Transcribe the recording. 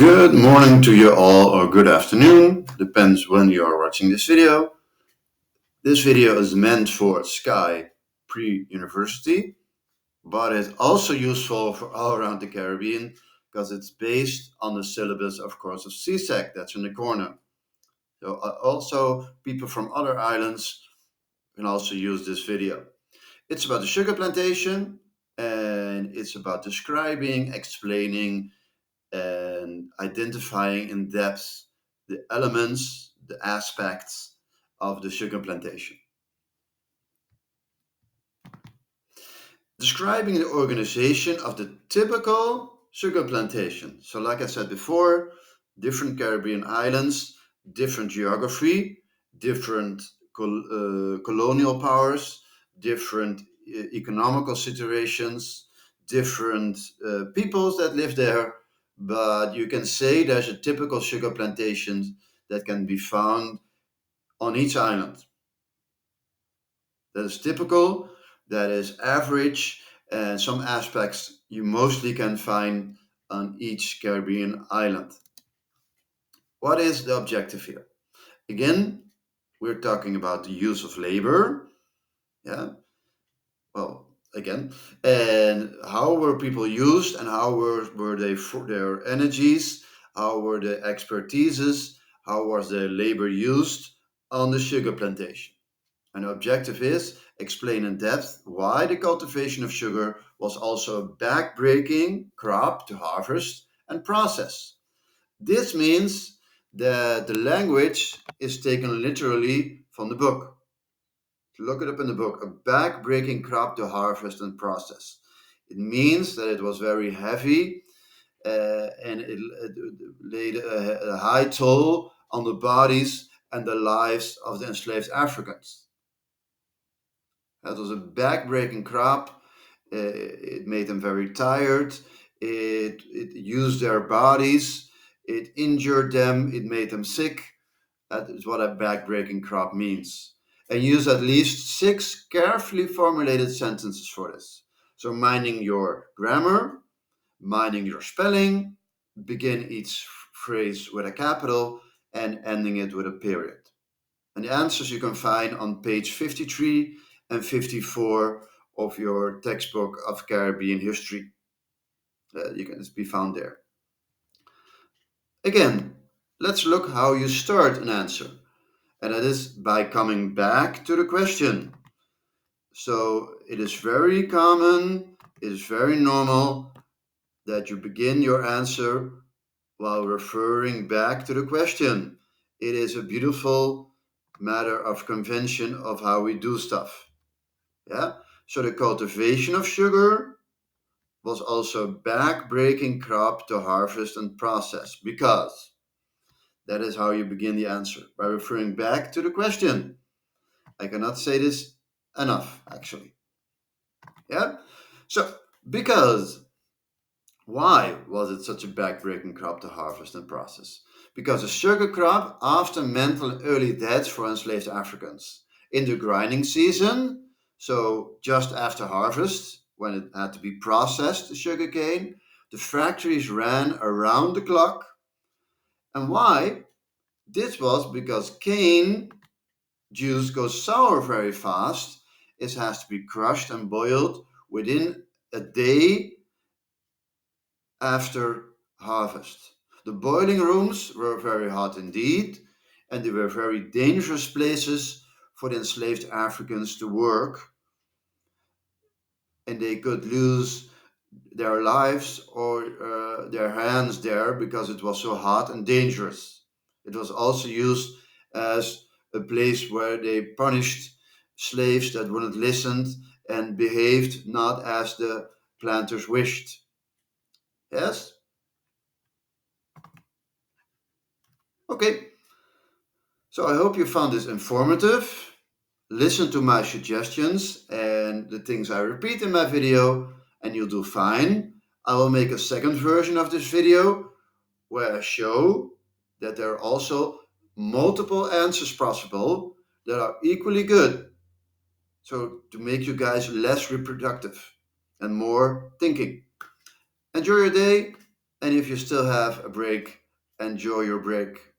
Good morning to you all, or good afternoon, depends when you are watching this video. This video is meant for SKAIH Pre-University, but it's also useful for all around the Caribbean because it's based on the syllabus, of course, of CSEC, that's in the corner. So also people from other islands can also use this video. It's about the sugar plantation, and it's about describing, explaining, and identifying in depth the elements, the aspects of the sugar plantation. Describing the organization of the typical sugar plantation. So like I said before, different Caribbean islands, different geography, different colonial powers, different economical situations, different peoples that live there. But you can say there's a typical sugar plantation that can be found on each island. That is typical, that is average, and some aspects you mostly can find on each Caribbean island. What is the objective here? Again, we're talking about the use of labor. Yeah. Well, again, and how were people used, and how were they for their energies? How were their expertises? How was their labor used on the sugar plantation? And the objective is explain in depth why the cultivation of sugar was also a back-breaking crop to harvest and process. This means that the language is taken literally from the book. Look it up in the book, a back-breaking crop to harvest and process. It means that it was very heavy and it laid a high toll on the bodies and the lives of the enslaved Africans. That was a back-breaking crop. It made them very tired. It used their bodies. It injured them. It made them sick. That is what a back-breaking crop means. And use at least 6 carefully formulated sentences for this. So minding your grammar, minding your spelling, begin each phrase with a capital and ending it with a period. And the answers you can find on page 53 and 54 of your textbook of Caribbean history. You can be found there. Again, let's look how you start an answer. And that is by coming back to the question. So it is very common, it is very normal that you begin your answer while referring back to the question. It is a beautiful matter of convention of how we do stuff. Yeah. So the cultivation of sugar was also a back-breaking crop to harvest and process, because that is how you begin the answer, by referring back to the question. I cannot say this enough, actually. Yeah. So because why was it such a back-breaking crop to harvest and process? Because the sugar crop often meant an early death for enslaved Africans. In the grinding season, so just after harvest, when it had to be processed, the sugar cane, the factories ran around the clock. And why? This was because cane juice goes sour very fast. It has to be crushed and boiled within a day after harvest. The boiling rooms were very hot indeed, and they were very dangerous places for the enslaved Africans to work, and they could lose their lives or their hands there because it was so hot and dangerous. It was also used as a place where they punished slaves that wouldn't listen and behaved not as the planters wished. Yes? Okay. So I hope you found this informative. Listen to my suggestions and the things I repeat in my video, and you'll do fine. I will make a second version of this video where I show that there are also multiple answers possible that are equally good. So to make you guys less reproductive and more thinking. Enjoy your day And if you still have a break, enjoy your break.